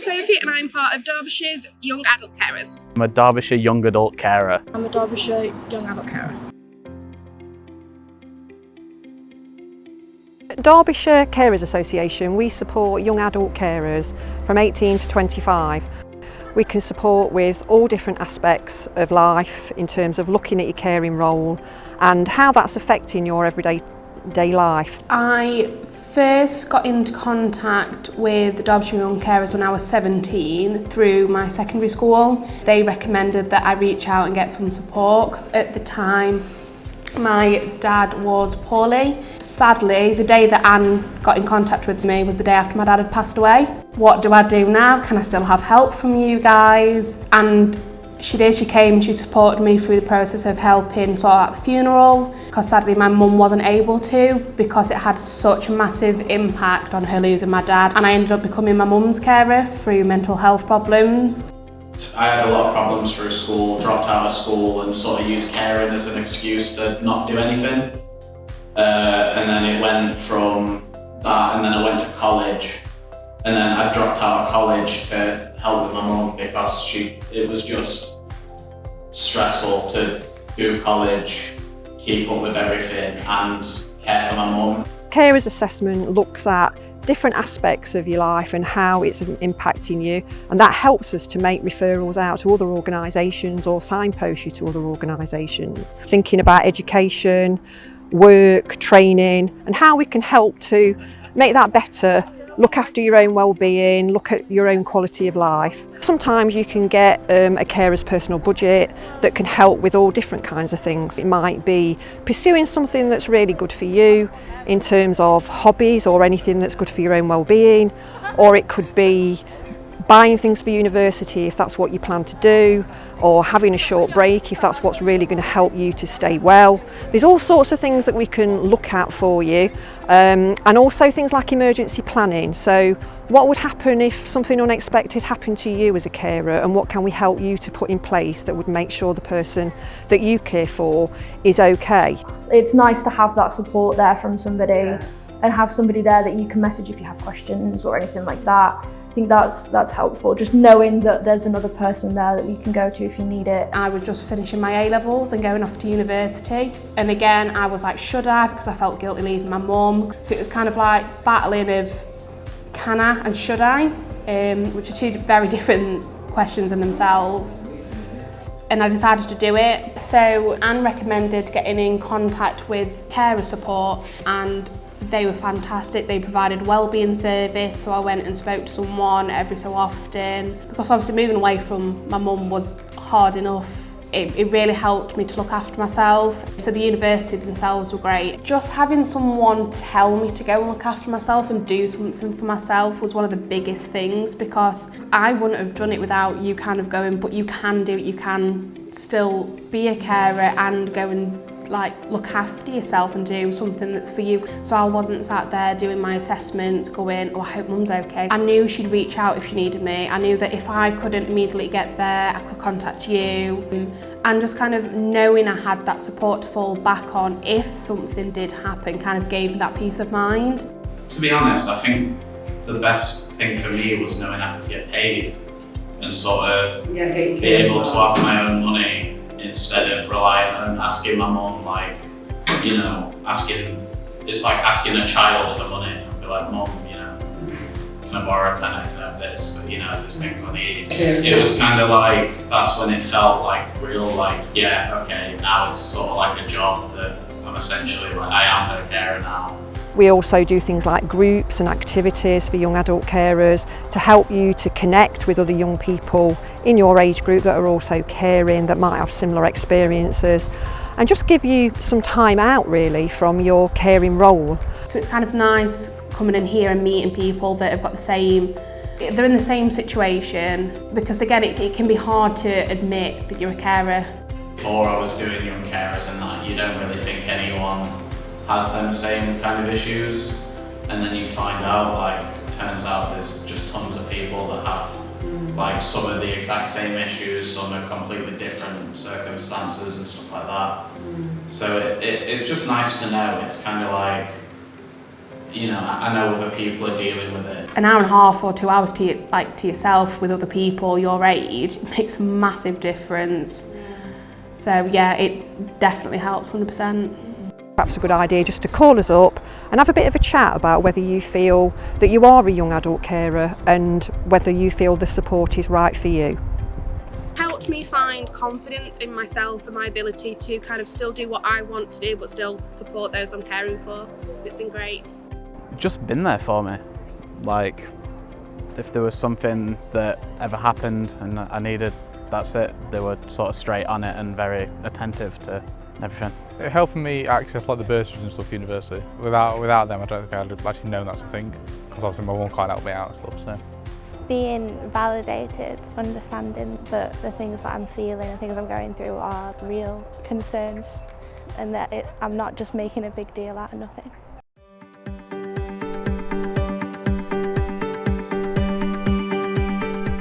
Sophie and I'm part of Derbyshire's Young Adult Carers. I'm a Derbyshire Young Adult Carer. I'm a Derbyshire Young Adult Carer. At Derbyshire Carers Association, we support young adult carers from 18 to 25. We can support with all different aspects of life in terms of looking at your caring role and how that's affecting your everyday life. I first got into contact with the Derbyshire Young Carers when I was 17 through my secondary school. They recommended that I reach out and get some support because at the time my dad was poorly. Sadly, the day that Anne got in contact with me was the day after my dad had passed away. What do I do now? Can I still have help from you guys? And she did, she came and she supported me through the process of helping sort out the funeral, because sadly my mum wasn't able to because it had such a massive impact on her losing my dad, and I ended up becoming my mum's carer through mental health problems. I had a lot of problems through school, dropped out of school and sort of used caring as an excuse to not do anything. And then it went from that, and then I went to college, and then I dropped out of college to help with my mum because it was just stressful to do college, keep up with everything and care for my mum. Carers assessment looks at different aspects of your life and how it's impacting you, and that helps us to make referrals out to other organisations or signpost you to other organisations. Thinking about education, work, training and how we can help to make that better, look after your own well-being, look at your own quality of life. Sometimes you can get a carer's personal budget that can help with all different kinds of things. It might be pursuing something that's really good for you in terms of hobbies or anything that's good for your own well-being, or it could be buying things for university if that's what you plan to do, or having a short break if that's what's really going to help you to stay well. There's all sorts of things that we can look at for you, and also things like emergency planning. So what would happen if something unexpected happened to you as a carer, and what can we help you to put in place that would make sure the person that you care for is okay? It's nice to have that support there from somebody, and have somebody there that you can message if you have questions or anything like that. I think that's helpful, just knowing that there's another person there that you can go to if you need it. I was just finishing my A-levels and going off to university, and again I was like, should I? Because I felt guilty leaving my mum. So it was kind of like battling of can I and should I, which are two very different questions in themselves. And I decided to do it. So Anne recommended getting in contact with carer support, and they were fantastic. They provided wellbeing service, so I went and spoke to someone every so often. Because obviously moving away from my mum was hard enough, it really helped me to look after myself. So the university themselves were great. Just having someone tell me to go and look after myself and do something for myself was one of the biggest things, because I wouldn't have done it without you kind of going, but you can do it, you can still be a carer and go and look after yourself and do something that's for you. So I wasn't sat there doing my assessments going, oh, I hope mum's okay. I knew she'd reach out if she needed me. I knew that if I couldn't immediately get there, I could contact you. And just kind of knowing I had that support to fall back on if something did happen kind of gave me that peace of mind. To be honest, I think the best thing for me was knowing I could get paid and sort of be able to have my own money, instead of relying on asking my mum, it's like asking a child for money. I'd be like, Mum, can I borrow a tenner, can I have this, there's things I need. It was kind of like, that's when it felt like real, okay, now it's sort of like a job that I'm essentially I am her carer now. We also do things like groups and activities for young adult carers to help you to connect with other young people in your age group that are also caring, that might have similar experiences, and just give you some time out really from your caring role. So it's kind of nice coming in here and meeting people that have got they're in the same situation, because again it can be hard to admit that you're a carer. Before I was doing young carers and that, you don't really think anyone has them same kind of issues, and then you find out turns out there's just tons of people that have some of the exact same issues, some are completely different circumstances and stuff like that. So it's just nice to know. It's kind of you know, I know other people are dealing with it. An hour and a half or 2 hours to to yourself with other people your age makes a massive difference. So yeah, it definitely helps 100%. Perhaps a good idea just to call us up and have a bit of a chat about whether you feel that you are a young adult carer and whether you feel the support is right for you. Helped me find confidence in myself and my ability to kind of still do what I want to do but still support those I'm caring for. It's been great. Just been there for me. Like, if there was something that ever happened and I needed, that's it. They were sort of straight on it and very attentive to everything. It helped me access like the bursaries and stuff at university. Without them, I don't think I'd have actually known that's a thing, because obviously my mum can't help me out and stuff. So being validated, understanding that the things that I'm feeling and things I'm going through are real concerns, and that I'm not just making a big deal out of nothing.